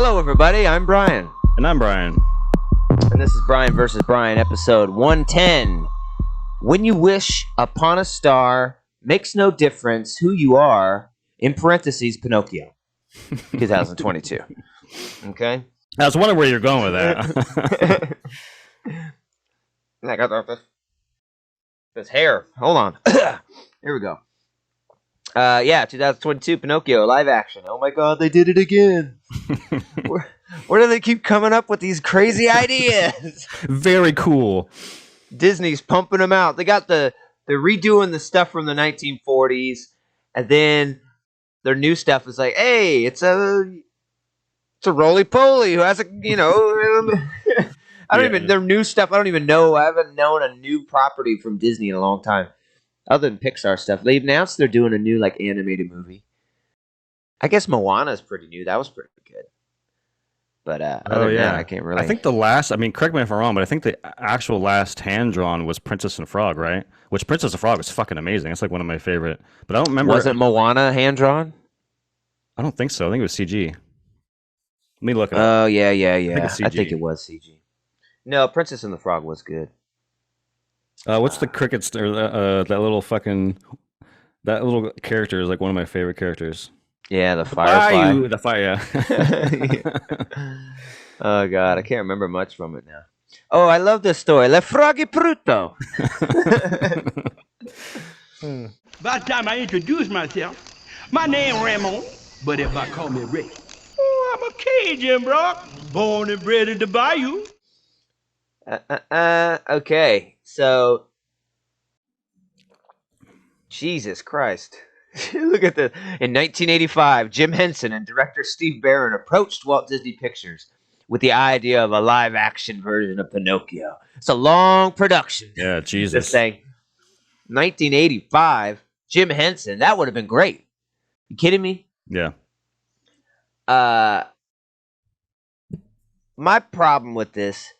Hello, everybody. I'm Bryan. And I'm Bryan. And this is Bryan versus Bryan, episode 110. When you wish upon a star, makes no difference who you are, in parentheses, Pinocchio. 2022. Okay? I was wondering where you're going with that. I got this hair. Hold on. Here we go. 2022 Pinocchio live action. Oh my God, they did it again. Where do they keep coming up with these crazy ideas? Very cool. Disney's pumping them out. They're redoing the stuff from the 1940s, and then their new stuff is like, hey, it's a roly-poly who has their new stuff. I don't even know. I haven't known a new property from Disney in a long time. Other than Pixar stuff, they announced they're doing a new animated movie. I guess Moana's pretty new. That was pretty good. But other than that, I can't really. I think correct me if I'm wrong, but I think the actual last hand drawn was Princess and Frog, right? Which Princess and Frog is fucking amazing. It's like one of my favorite. But I don't remember. Wasn't Moana hand drawn? I don't think so. I think it was CG. Let me look it up. Oh yeah. I think it was CG. No, Princess and the Frog was good. What's the crickets? Or that little character is like one of my favorite characters. Yeah, the firefly. The fire. Oh God, I can't remember much from it now. Oh, I love this story. Le Froggy Pruto. By the time I introduce myself, my name Ramon, but if I call me Rick, I'm a Cajun, bro. Born and bred in the bayou. Okay, so Jesus Christ. Look at this. In 1985, Jim Henson and director Steve Barron approached Walt Disney Pictures with the idea of a live-action version of Pinocchio. It's a long production. Yeah, Jesus. Just saying, 1985, Jim Henson, that would have been great. You kidding me? Yeah. My problem with this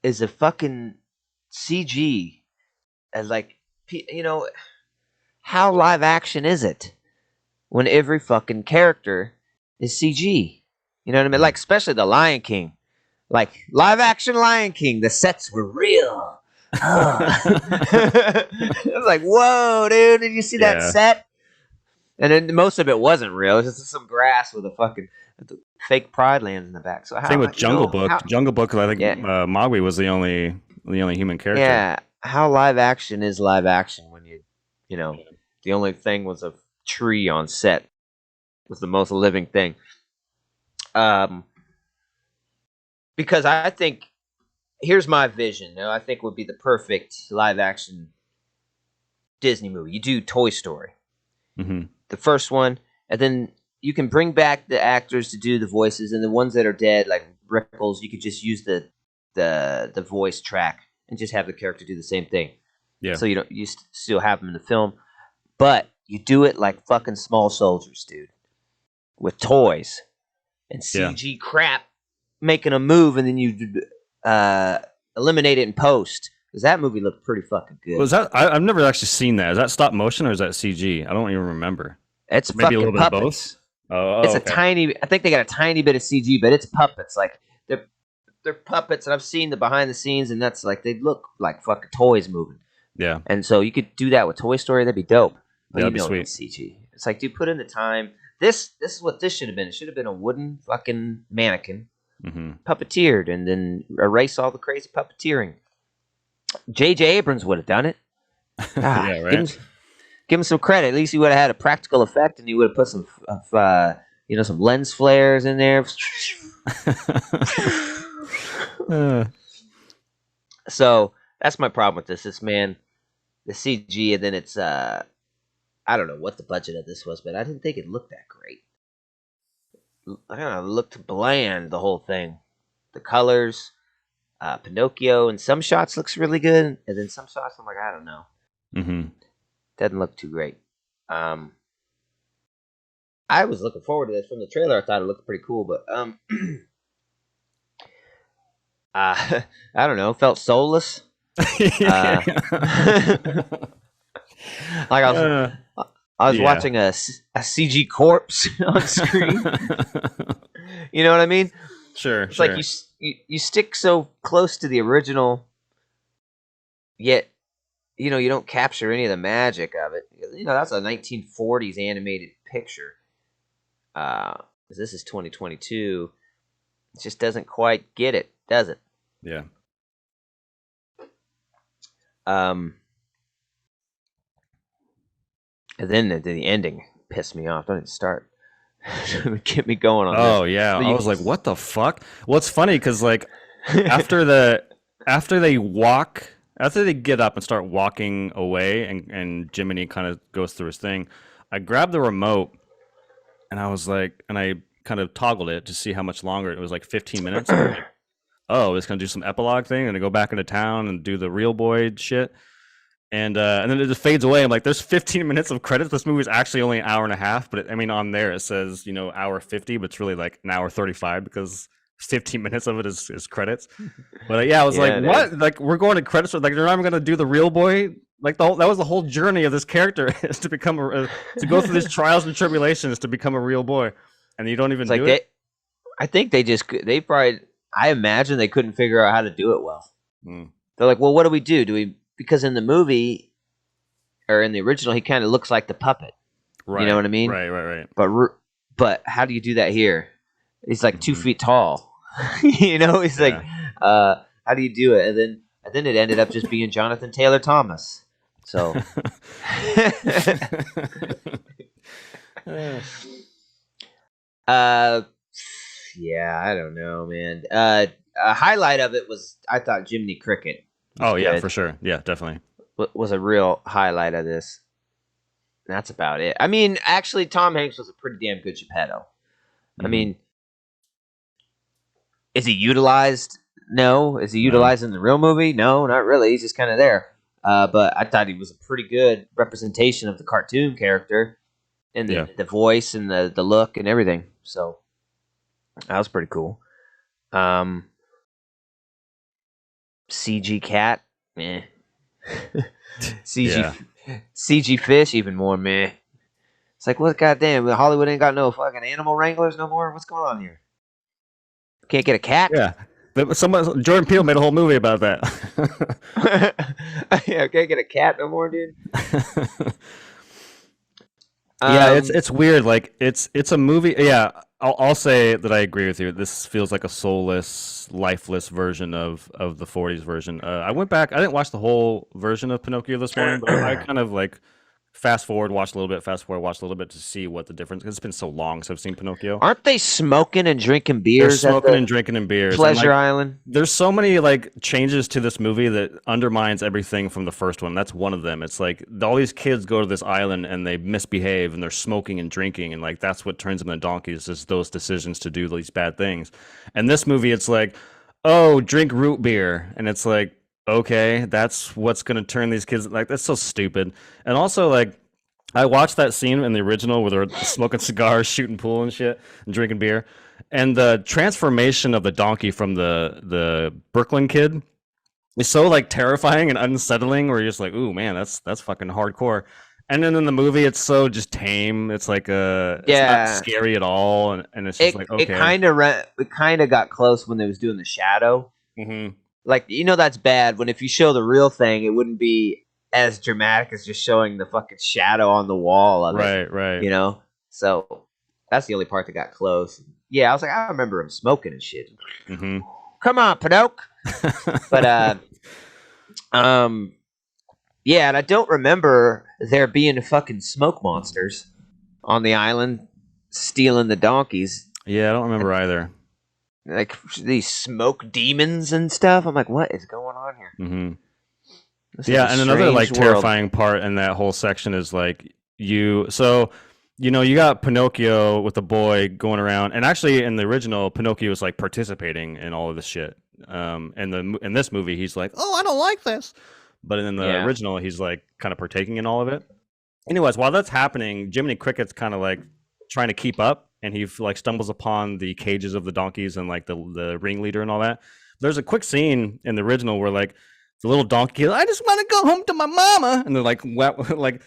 is a fucking CG. As how live action is it when every fucking character is CG? You know what I mean? Like, especially the Lion King. Like, live action Lion King, the sets were real. Oh. I was like, whoa, dude, did you see that set? And then most of it wasn't real. It was just some grass with a fucking fake Pride Lands in the back. So same with Jungle Book. Jungle Book, I think Mowgli was the only human character. Yeah, how live action is live action when the only thing was a tree on set was the most living thing. Because I think here's my vision. I think would be the perfect live action Disney movie. You do Toy Story, the first one, and then you can bring back the actors to do the voices, and the ones that are dead, like Rickles, you could just use the voice track and just have the character do the same thing. Yeah. So you still have them in the film, but you do it like fucking Small Soldiers, dude, with toys and CG crap making a move, and then you eliminate it in post. Because that movie looked pretty fucking good. Was that? I've never actually seen that. Is that stop motion or is that CG? I don't even remember. It's maybe fucking a little puppets. Bit of both. It's okay. I think they got a tiny bit of CG, but it's puppets. Like they're puppets, and I've seen the behind the scenes, and that's like they look like fucking toys moving. Yeah. And so you could do that with Toy Story. That'd be dope. But that'd be sweet. It's CG. It's like, dude, put in the time. This is what this should have been. It should have been a wooden fucking mannequin, puppeteered, and then erase all the crazy puppeteering. J.J. Abrams would have done it. Yeah, right. Give him some credit. At least he would have had a practical effect, and he would have put some lens flares in there. So that's my problem with this. The CG, and then it's I don't know what the budget of this was, but I didn't think it looked that great. I don't know, it looked bland, the whole thing. The colors, Pinocchio, in some shots looks really good, and then some shots I'm like, I don't know. Doesn't look too great. I was looking forward to this. From the trailer, I thought it looked pretty cool, but I don't know, felt soulless. Like I was watching a CG corpse on screen. You know what I mean? Sure, It's sure. like you stick so close to the original, yet you don't capture any of the magic of it. That's a 1940s animated picture. This is 2022. It just doesn't quite get it, does it? Yeah. And then the ending pissed me off. Don't even start. Get me going on this. Oh yeah, I was like, what the fuck? Well, it's funny because like after they get up and start walking away, and Jiminy kind of goes through his thing, I grabbed the remote and I was like, and I kind of toggled it to see how much longer. It was like 15 minutes. I'm like, oh, it's gonna do some epilogue thing and go back into town and do the real boy shit. And then it just fades away. I'm like, there's 15 minutes of credits. This movie is actually only an hour and a half, but on there it says, hour 50, but it's really like an hour 35 because 15 minutes of it is credits. But I was like, what? Like, we're going to credits. Like, they're not even going to do the real boy. Like, that was the whole journey of this character is to become to go through these trials and tribulations to become a real boy, and you don't even do it. I think they probably. I imagine they couldn't figure out how to do it well. They're like, well, what do we do? Because in the movie, or in the original, he kind of looks like the puppet. Right. You know what I mean? Right. But how do you do that here? He's like 2 feet tall. He's like, how do you do it? And then it ended up just being Jonathan Taylor Thomas. So, yeah, I don't know, man. A highlight of it was, I thought, Jiminy Cricket. Oh yeah, for sure. Yeah, definitely. Was a real highlight of this. That's about it. I mean, actually, Tom Hanks was a pretty damn good Geppetto. I mean, is he utilized? No. Is he utilized in the real movie? No, not really. He's just kind of there. But I thought he was a pretty good representation of the cartoon character, and the voice and the look and everything. So that was pretty cool. CG cat, meh. CG fish, even more meh. It's like, what? Goddamn, Hollywood ain't got no fucking animal wranglers no more. What's going on here? Can't get a cat? Yeah, Jordan Peele made a whole movie about that. Yeah, can't get a cat no more, dude. Yeah, it's weird. Like it's a movie. Yeah, I'll say that I agree with you. This feels like a soulless, lifeless version of the 40s version. I went back. I didn't watch the whole version of Pinocchio this morning, but I kind of like fast forward, watch a little bit, to see what the difference. Because it's been so long since I've seen Pinocchio. Aren't they smoking and drinking beers? They're smoking and drinking beers. Pleasure Island. There's so many like changes to this movie that undermines everything from the first one. That's one of them. It's like all these kids go to this island and they misbehave and they're smoking and drinking, and like that's what turns them into donkeys, is those decisions to do these bad things. And this movie, it's like, oh, drink root beer, and it's like, okay, that's what's gonna turn these kids, like, that's so stupid. And also, like, I watched that scene in the original where they're smoking cigars, shooting pool and shit, and drinking beer, and the transformation of the donkey from the Brooklyn kid is so like terrifying and unsettling, where you're just like, ooh man, that's fucking hardcore. And then in the movie, it's so just tame. It's like it's not scary at all, and it's just like, okay. It kind of got close when they was doing the shadow. Mm-hmm. Like, that's bad. When if you show the real thing, it wouldn't be as dramatic as just showing the fucking shadow on the wall of it. Right. So that's the only part that got close. Yeah, I was like, I remember him smoking and shit. Mm-hmm. Come on, Pinocchio. But yeah, and I don't remember there being fucking smoke monsters on the island stealing the donkeys. Yeah, I don't remember either. Like these smoke demons and stuff. I'm like, what is going on here? Mm-hmm. Yeah, and another like terrifying part in that whole section is like you got Pinocchio with the boy going around, and actually in the original, Pinocchio was like participating in all of this shit. In this movie, he's like, oh, I don't like this. But in the original, he's like kind of partaking in all of it. Anyways, while that's happening, Jiminy Cricket's kind of like trying to keep up, and he like stumbles upon the cages of the donkeys and like the ringleader and all that. There's a quick scene in the original where like the little donkey, I just want to go home to my mama, and they're like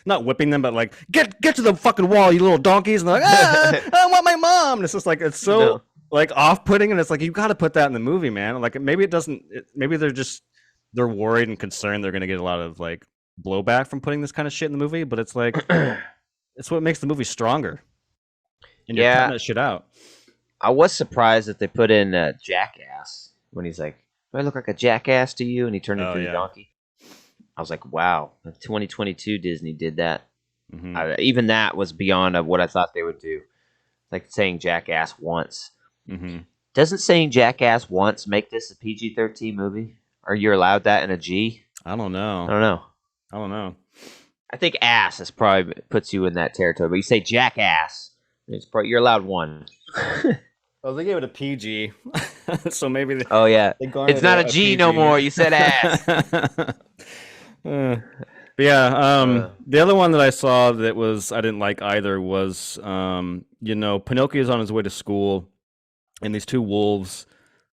not whipping them, but like get to the fucking wall, you little donkeys, and they're like, I want my mom. And it's just like it's so like off-putting, and it's like you got to put that in the movie, man. Like maybe it doesn't. Maybe they're worried and concerned they're gonna get a lot of like blowback from putting this kind of shit in the movie. But it's like it's what makes the movie stronger, and you're cutting Yeah, that shit out. I was surprised that they put in Jackass when he's like, "Do I look like a jackass to you?" And he turned Oh into the yeah. donkey. I was like, "Wow, 2022 Disney did that." Hmm. Even that was beyond of what I thought they would do. Like saying Jackass once. Hmm. Doesn't saying Jackass once make this a PG-13 movie? Are you allowed that in a G? I don't I know. don't know. I don't know. I think ass is probably puts you in that territory. But you say Jackass, it's probably, you're allowed one. Well, they gave it a PG, so maybe Oh yeah, they garnered it's not a G no PG. more. You said ass. But yeah, Uh, the other one that I saw that was I didn't like either was Pinocchio's on his way to school, and these two wolves,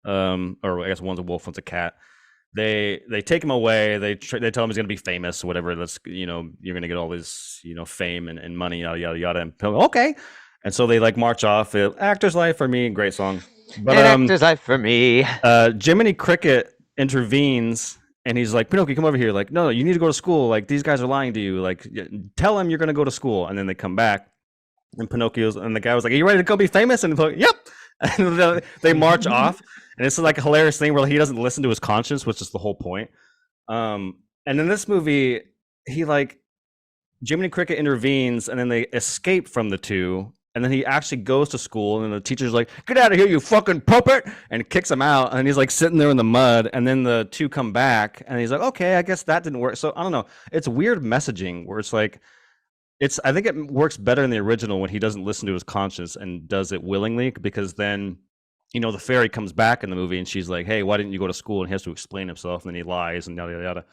or I guess one's a wolf, one's a cat. They take him away. They tell him he's gonna be famous or whatever. You're gonna get all this fame and money, yada yada yada. And Pinocchio, okay, and so they like march off. Actor's life for me, great song. But an actor's life for me. Jiminy Cricket intervenes and he's like, Pinocchio, come over here. Like, no, you need to go to school. Like, these guys are lying to you. Like, tell them you're going to go to school. And then they come back and the guy was like, are you ready to go be famous? And like, yep. And they march off. And it's like a hilarious thing where he doesn't listen to his conscience, which is the whole point. And in this movie, Jiminy Cricket intervenes and then they escape from the two. And then he actually goes to school, and the teacher's like, "Get out of here, you fucking puppet!" and kicks him out. And he's like sitting there in the mud. And then the two come back, and he's like, "Okay, I guess that didn't work." So I don't know. It's weird messaging where it's like, I think it works better in the original when he doesn't listen to his conscience and does it willingly, because then, the fairy comes back in the movie, and she's like, "Hey, why didn't you go to school?" And he has to explain himself, and then he lies, and yada yada yada.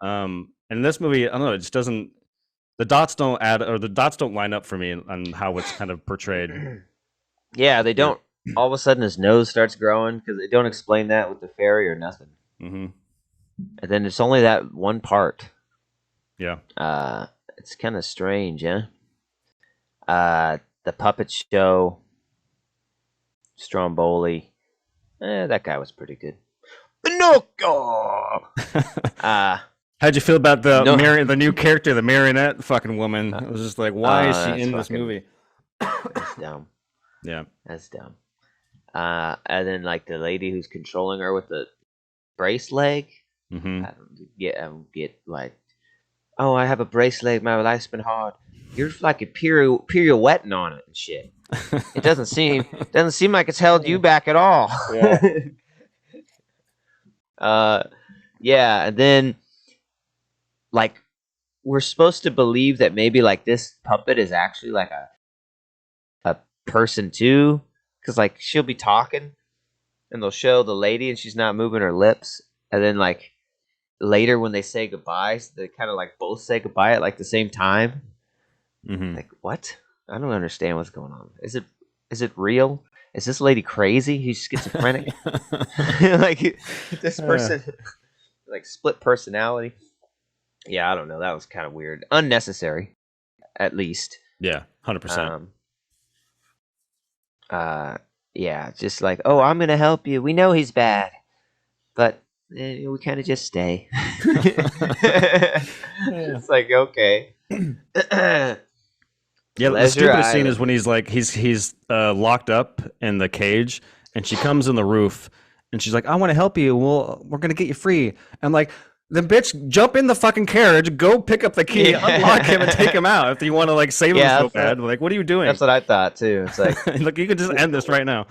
And in this movie, I don't know. It just doesn't. The dots don't line up for me on how it's kind of portrayed. Yeah, they don't. All of a sudden, his nose starts growing because they don't explain that with the fairy or nothing. Mm-hmm. And then it's only that one part. Yeah. It's kind of strange, yeah. The puppet show, Stromboli, that guy was pretty good. Pinocchio. How'd you feel about No. the new character, the marionette fucking woman? It was just like, why is she in this fucking- movie? That's dumb. Yeah. That's dumb. And then like the lady who's controlling her with the brace leg. Mm-hmm. I don't get like, oh, I have a brace leg. My life's been hard. You're like a pirouetting on it and shit. It doesn't seem like it's held you back at all. Yeah. Yeah, and then like we're supposed to believe that maybe like this puppet is actually like a person too, because like she'll be talking and they'll show the lady and she's not moving her lips, and then like later when they say goodbye, they kind of like both say goodbye at like the same time. Mm-hmm. Like what? I don't understand what's going on. Is it real? Is this lady crazy? He's schizophrenic. Like this person like split personality. Yeah, I don't know. That was kind of weird. Unnecessary, at least. Yeah, 100%. Yeah, just like, oh, I'm gonna help you. We know he's bad, but we kind of just stay. It's like, okay. Yeah, the Pleasure stupidest scene Island. is when he's like he's locked up in the cage, and she comes in the roof, and she's like, "I want to help you. We're gonna get you free." And like, then bitch, jump in the fucking carriage, go pick up the key, Yeah. unlock him, and take him out if you want to like save him Yeah, so that's bad. Like, what are you doing? That's what I thought too. It's like, Look, you could just end this right now.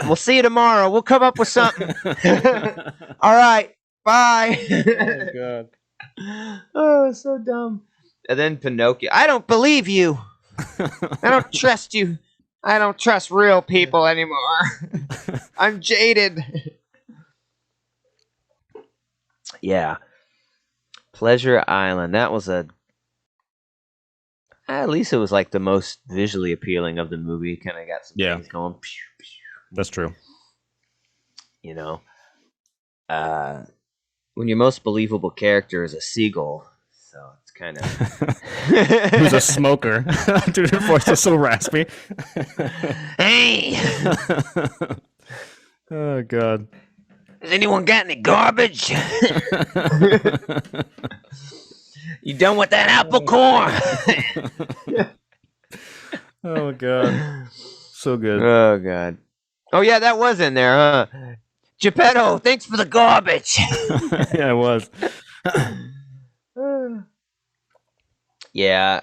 we'll see you tomorrow. We'll come up with something. All right, bye. Oh god. Oh, it's so dumb. And then Pinocchio. I don't believe you. I don't trust you. I don't trust real people anymore. I'm jaded. Yeah. Pleasure Island. That was at least it was like the most visually appealing of the movie. Kind of got some things going. That's true. You know, when your most believable character is a seagull, so it's kind of. Who's a smoker? Dude, her voice is so raspy. Hey, Oh god. has anyone got any garbage? You done with that apple corn? Oh god. So good. Oh god. Oh yeah, that was in there, huh? Geppetto, thanks for the garbage. Yeah, it was. Yeah.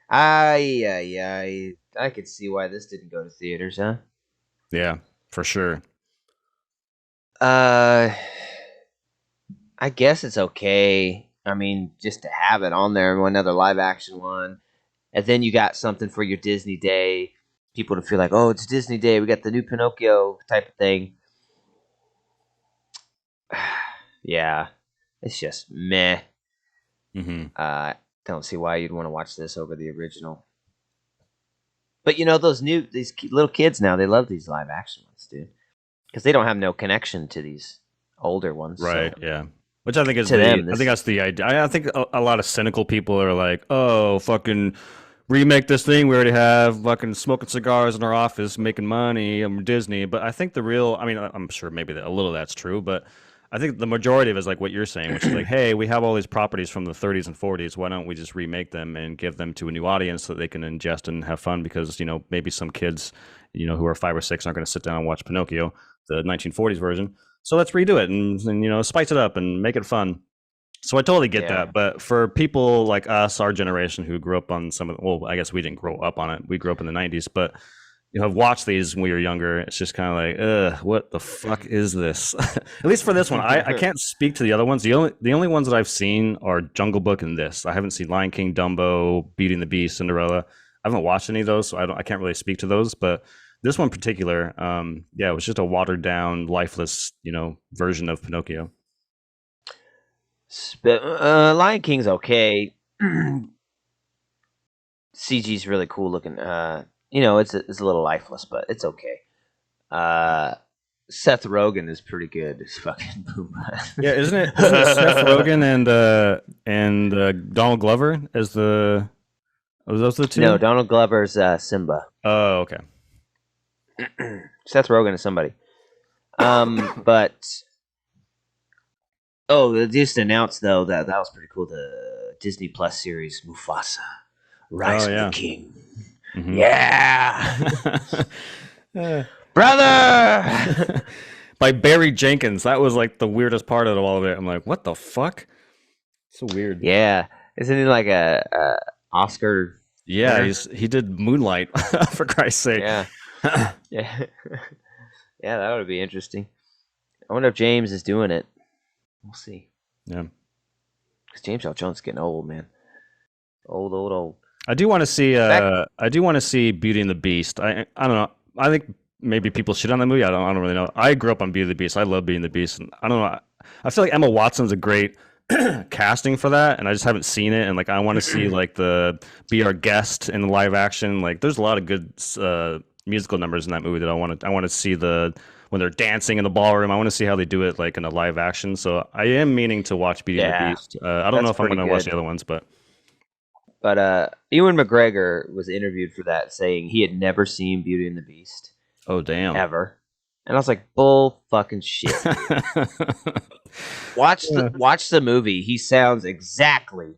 I could see why this didn't go to theaters, huh? Yeah, for sure. I guess it's okay. I mean, just to have it on there, another live action one, and then you got something for your Disney Day. People to feel like, oh, it's Disney Day. We got the new Pinocchio type of thing. Yeah, it's just meh. Don't see why you'd want to watch this over the original. But you know, these little kids now, they love these live action ones, dude, because they don't have no connection to these older ones. Right, so. yeah. Which I think is To them, I think that's the idea. I think a lot of cynical people are like, "Oh, fucking remake this thing we already have, fucking smoking cigars in our office, making money, I'm Disney." But I think I mean, I'm sure maybe a little of that's true, but I think the majority of it is like what you're saying, which is like, "Hey, we have all these properties from the 30s and 40s. Why don't we just remake them and give them to a new audience so that they can ingest and have fun?" Because maybe some kids, who are 5 or 6 aren't going to sit down and watch Pinocchio, the 1940s version. So let's redo it and spice it up and make it fun. So I totally get that. But for people like us, our generation who grew up on I guess we didn't grow up on it. We grew up in the 90s, but have watched these when we were younger. It's just kind of like, what the fuck is this? At least for this one, I can't speak to the other ones. The only ones that I've seen are Jungle Book and this. I haven't seen Lion King, Dumbo, Beauty and the Beast, Cinderella. I haven't watched any of those, so I can't really speak to those. But this one in particular, it was just a watered down, lifeless, version of Pinocchio. Lion King's okay. CG's really cool looking. It's a little lifeless, but it's okay. Seth Rogen is pretty good. It's fucking Pumbaa. Yeah, isn't it Seth Rogen and Donald Glover as the? Are those the two? No, Donald Glover's Simba. Oh, okay. Seth Rogen is somebody. But they just announced though that was pretty cool. The Disney Plus series Mufasa, Rise of the King. Mm-hmm. Yeah, brother. By Barry Jenkins. That was like the weirdest part of all of it. I'm like, what the fuck? So weird. Yeah, isn't he like a Oscar? Yeah, he did Moonlight for Christ's sake. Yeah. Yeah, that would be interesting. I wonder if James is doing it. We'll see. Yeah, because James L. Jones is getting old, man. Old. I do want to see. I do want to see Beauty and the Beast. I don't know. I think maybe people shit on that movie. I don't really know. I grew up on Beauty and the Beast. I love Beauty and the Beast, and I don't know. I feel like Emma Watson's a great casting for that, and I just haven't seen it. And like, I want to see like be our guest in the live action. Like, there's a lot of good musical numbers in that movie that I want to see when they're dancing in the ballroom. I want to see how they do it like in a live action. So I am meaning to watch Beauty and the Beast. I don't know if I'm going to watch the other ones, but Ewan McGregor was interviewed for that, saying he had never seen Beauty and the Beast. Oh damn! Ever. And I was like, bull fucking shit. Watch the movie. He sounds exactly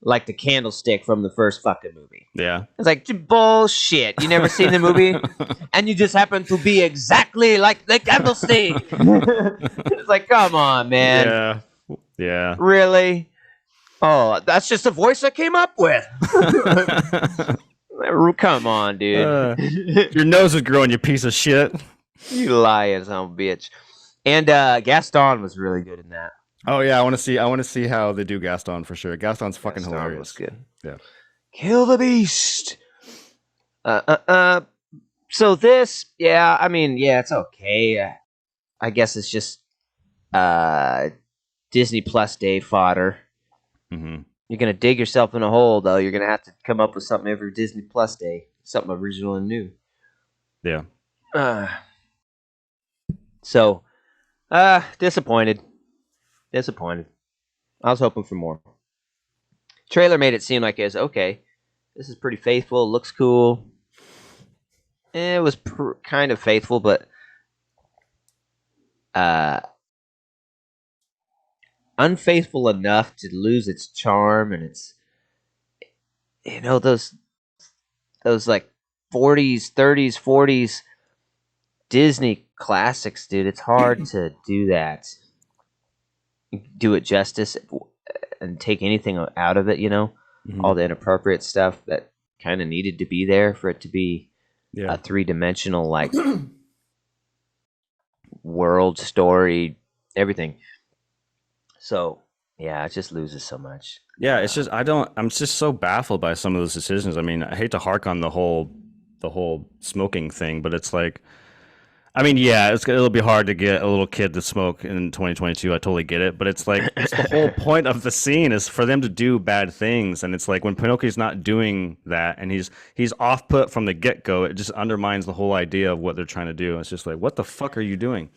like the candlestick from the first fucking movie. Yeah. It's like, bullshit. You never seen the movie? And you just happen to be exactly like the candlestick. It's like, come on, man. Yeah. Really? Oh, that's just a voice I came up with. Come on, dude. Your nose is growing, you piece of shit. You lying son of a bitch. And Gaston was really good in that. Oh yeah, I want to see how they do Gaston for sure. Gaston's fucking hilarious. Was good. Yeah. Kill the beast. So this, I mean, it's okay. I guess it's just Disney Plus Day fodder. Mm-hmm. You're gonna dig yourself in a hole, though. You're gonna have to come up with something every Disney Plus Day, something original and new. Yeah. So, disappointed. I was hoping for more. Trailer made it seem like it's okay. This is pretty faithful. Looks cool. It was kind of faithful, but unfaithful enough to lose its charm and its, those like 40s, 30s, 40s Disney classics, dude. It's hard to do that. Do it justice and take anything out of it, all the inappropriate stuff that kind of needed to be there for it to be a three-dimensional like world story, everything. So yeah, it just loses so much. Yeah, it's just I'm just so baffled by some of those decisions. I mean, I hate to hark on the whole smoking thing, but it's like, I mean, yeah, it'll be hard to get a little kid to smoke in 2022. I totally get it, but it's like it's the whole point of the scene is for them to do bad things, and it's like when Pinocchio's not doing that, and he's off put from the get go, it just undermines the whole idea of what they're trying to do. It's just like, what the fuck are you doing?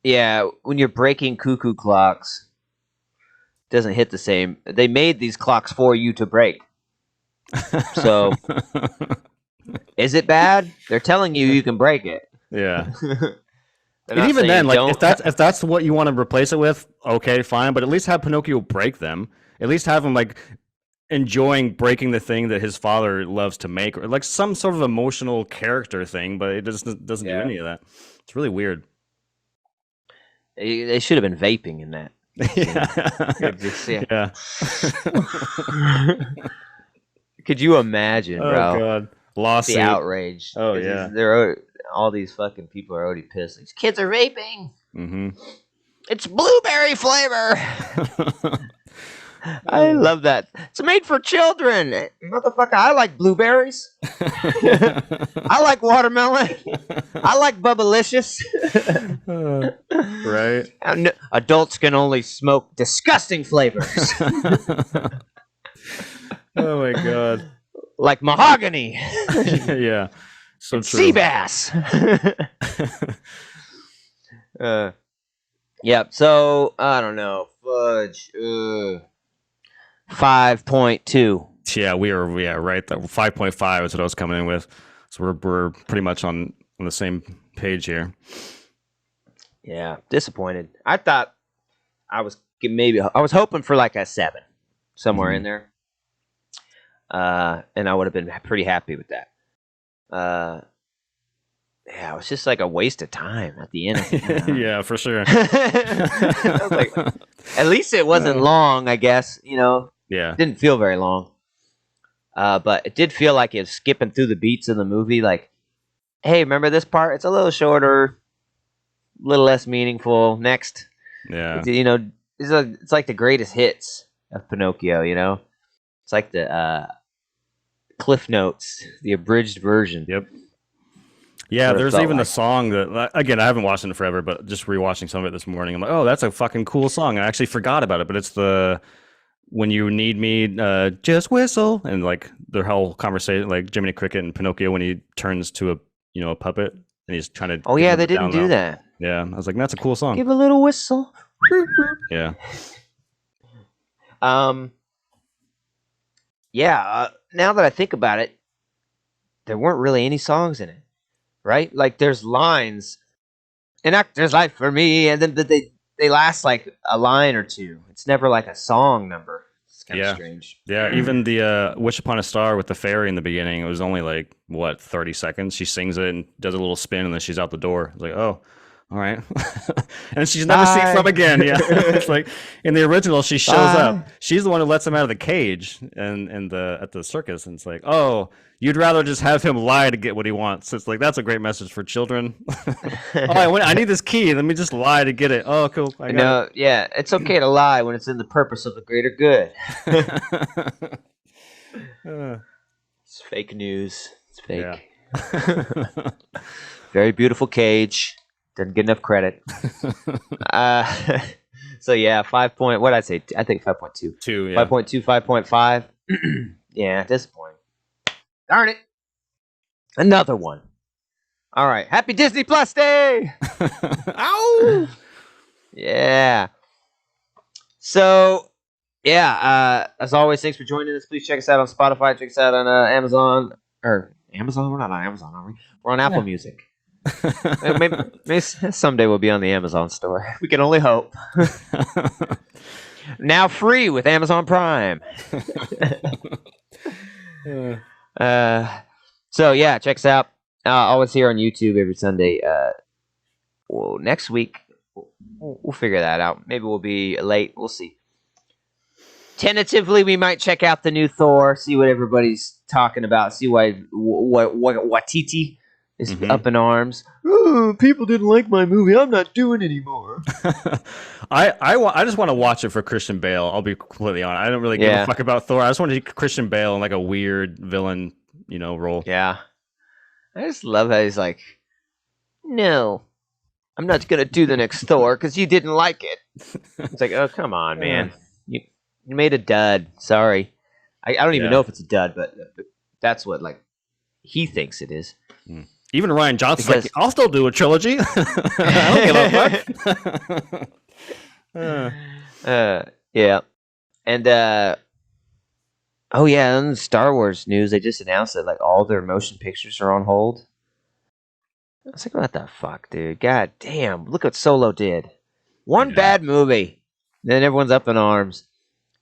Yeah, when you're breaking cuckoo clocks, it doesn't hit the same. They made these clocks for you to break. So, is it bad? They're telling you can break it. Yeah. And even then, like if that's what you want to replace it with, okay, fine. But at least have Pinocchio break them. At least have him like enjoying breaking the thing that his father loves to make, or like some sort of emotional character thing. But it doesn't do any of that. It's really weird. They should have been vaping in that. Yeah. Could you imagine, bro? Oh god, lawsuit. The outrage. Oh yeah. All these fucking people are already pissed. These kids are vaping. Mm-hmm. It's blueberry flavor. I love that. It's made for children. Motherfucker, I like blueberries. I like watermelon. I like Bubblicious. Right. And adults can only smoke disgusting flavors. Oh my god. Like mahogany. Yeah. So and true. Sea bass. Yep. So I don't know. Fudge. 5.2. Yeah, we are. Yeah, right. 5.5 is what I was coming in with. So we're pretty much on the same page here. Yeah, disappointed. I thought I was hoping for like a 7 somewhere in there. And I would have been pretty happy with that. Yeah, it was just like a waste of time at the end. Yeah, for sure. I was like, at least it wasn't long, I guess. Yeah. It didn't feel very long. But it did feel like it was skipping through the beats of the movie. Like, hey, remember this part? It's a little shorter, a little less meaningful. Next. Yeah. It's like the greatest hits of Pinocchio, It's like the Cliff Notes, the abridged version. Yep. Yeah, there's even the song that, again, I haven't watched it in forever, but just rewatching some of it this morning, I'm like, oh, that's a fucking cool song. I actually forgot about it, but it's the When You Need Me, Just Whistle, and like their whole conversation, like Jiminy Cricket and Pinocchio when he turns to a puppet and he's trying to. Oh yeah, they didn't do that. Yeah, I was like, that's a cool song. Give a little whistle. Yeah. Yeah. Now that I think about it, there weren't really any songs in it, right? Like there's lines, and there's life for me, and then they last like a line or two. It's never like a song number. It's kind of strange. Yeah, even the Wish Upon a Star with the fairy in the beginning, it was only like, 30 seconds? She sings it and does a little spin, and then she's out the door. It's like, oh, all right. And she's never seen them again. Yeah. It's like, in the original, she shows up. She's the one who lets him out of the cage and at the circus. And it's like, oh, you'd rather just have him lie to get what he wants. It's like, that's a great message for children. I need this key. Let me just lie to get it. Oh, cool. I got it. Yeah, it's okay to lie when it's in the purpose of the greater good. It's fake news. It's fake. Yeah. Very beautiful cage. Doesn't get enough credit. So yeah, 5 point. What did I say? I think 5.2. 2, yeah. 5.2, 5.5. Yeah, disappointing. Darn it. Another one. All right. Happy Disney Plus Day. Ow. Yeah. So yeah, as always, thanks for joining us. Please check us out on Spotify. Check us out on Amazon. Or Amazon? We're not on Amazon, are we? We're on Apple Music. Maybe someday we'll be on the Amazon store. We can only hope. Now free with Amazon Prime. So yeah, check us out. Always here on YouTube every Sunday. Well, next week we'll figure that out. Maybe we'll be late. We'll see. Tentatively, we might check out the new Thor. See what everybody's talking about. See what Waititi is up in arms. Oh, people didn't like my movie. I'm not doing it anymore. I just want to watch it for Christian Bale. I'll be completely honest. I don't really give a fuck about Thor. I just want to see Christian Bale in like a weird villain, role. Yeah. I just love how he's like, no, I'm not going to do the next Thor because you didn't like it. It's like, oh, come on, man. You made a dud. Sorry. I don't even know if it's a dud, but that's what he thinks it is. Even Ryan Johnson's like, I'll still do a trilogy. I don't give a fuck. Yeah. And in Star Wars news, they just announced that all their motion pictures are on hold. I was like, what the fuck, dude? God damn, look what Solo did. One bad movie. Then everyone's up in arms.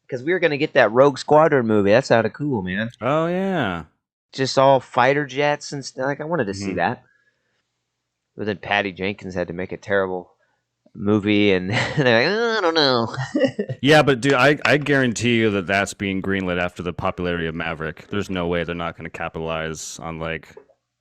Because we were going to get that Rogue Squadron movie. That sounded cool, man. Oh, yeah. Just all fighter jets and stuff. I wanted to see that. But then Patty Jenkins had to make a terrible movie, and they're like, I don't know. Yeah, but dude, I guarantee you that that's being greenlit after the popularity of Maverick. There's no way they're not going to capitalize on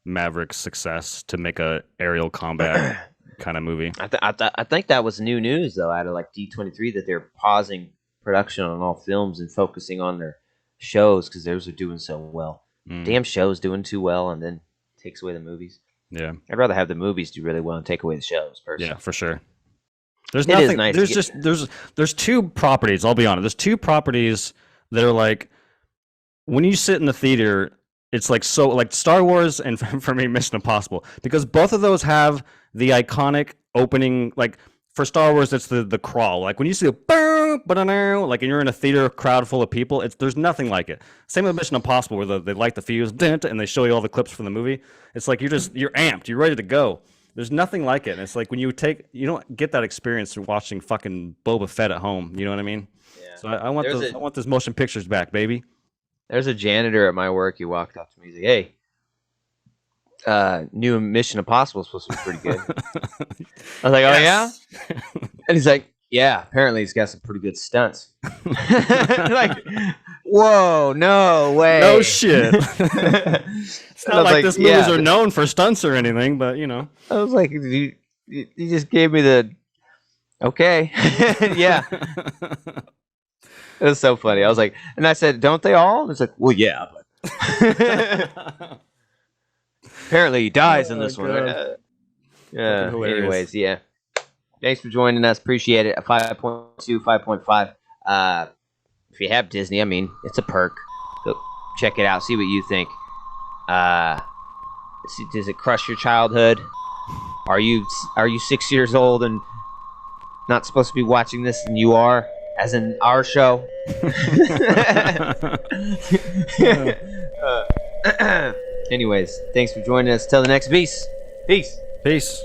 Maverick's success to make a aerial combat kind of movie. I think that was new news, though, out of D23, that they're pausing production on all films and focusing on their shows because theirs are doing so well. Damn shows doing too well, and then takes away the movies. Yeah, I'd rather have the movies do really well and take away the shows. Personally. Yeah, for sure. There's nothing. Nice there's two properties. I'll be honest. There's two properties that are when you sit in the theater, it's Star Wars and for me Mission Impossible, because both of those have the iconic opening. For Star Wars, it's the crawl. When you see and you're in a theater crowd full of people, there's nothing like it. Same with Mission Impossible, where they light the fuse and they show you all the clips from the movie. It's you're amped, you're ready to go. There's nothing like it. And it's when you don't get that experience through watching fucking Boba Fett at home. You know what I mean? Yeah. So I want those motion pictures back, baby. There's a janitor at my work. He walked up to me. He's like, "Hey, new Mission Impossible is supposed to be pretty good." I was like, "Oh yeah," and he's like, "Yeah, apparently he's got some pretty good stunts." Whoa, no way, no shit. It's not this movies are known for stunts or anything, but I was like, you just gave me the okay, yeah. It was so funny. I was like, and I said, "Don't they all?" And it's like, "Well, yeah, but." Apparently he dies in this one. Yeah. Anyways, yeah. Thanks for joining us. Appreciate it. 5.2, 5.5. If you have Disney, it's a perk. So check it out. See what you think. Does it crush your childhood? Are you 6 years old and not supposed to be watching this, and you are, as in our show? Anyways, thanks for joining us. Till the next piece. Peace. Peace.